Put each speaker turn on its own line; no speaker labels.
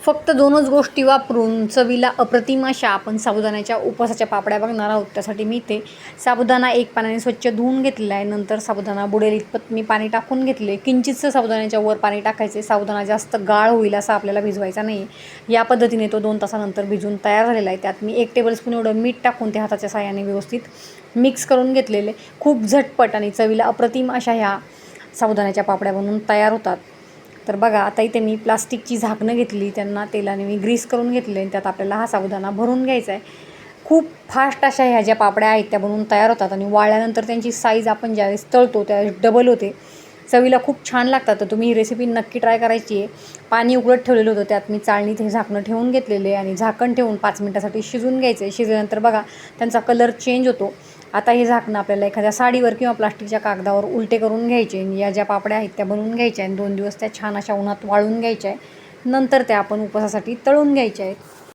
फक्त 2च गोष्टी वापरून चवीला अप्रतिम अशा आपण साबुदाण्याच्या उपवासाच्या पापड्या बघणार आहोत. त्यासाठी मी इथे साबुदाणा 1 पाण्याने स्वच्छ धुवून घेतलेला आहे. नंतर साबुदाणा बुडेल इतपत मी पाणी टाकून घेतले. किंचितसं साबुदाण्याच्या वर पाणी टाकायचे. साबुदाणा जास्त गाळ होईल असा आपल्याला भिजवायचा नाही. या पद्धतीने तो 2 तासानंतर भिजून तयार झालेला आहे. त्यात मी 1 टेबलस्पून एवढं मीठ टाकून ते हाताच्या साहाय्याने व्यवस्थित मिक्स करून घेतलेले. खूप झटपट आणि चवीला अप्रतिम अशा ह्या साबुदाण्याच्या पापड्या बनवून तयार होतात. तर बघा, आता इथे मी प्लास्टिकची झाकणं घेतली, त्यांना तेलाने मी ग्रीस करून घेतले आणि त्यात आपल्याला हा साबुदाणा भरून घ्यायचा आहे. खूप फास्ट अशा ह्या ज्या पापड्या आहेत त्या बनवून तयार होतात आणि वाळल्यानंतर त्यांची साईज आपण ज्यावेळेस तळतो त्यावेळेस डबल होते. चवीला खूप छान लागतात. तर तुम्ही ही रेसिपी नक्की ट्राय करायची आहे. पाणी उकळत ठेवलेलं होतं, त्यात मी चाळणीत हे झाकणं ठेवून घेतलेले आणि झाकण ठेवून 5 मिनिटासाठी शिजून घ्यायचं आहे. शिजल्यानंतर बघा त्यांचा कलर चेंज होतो. आता हे झाकणं आपल्याला एखाद्या साडीवर किंवा प्लास्टिकच्या कागदावर उलटे करून घ्यायचे आणि या ज्या पापड्या आहेत त्या बनवून घ्यायच्या आणि 2 दिवस त्या छान अशा उन्हात वाळून घ्यायच्या आहे. नंतर त्या आपण उपवासासाठी तळून घ्यायच्या आहेत.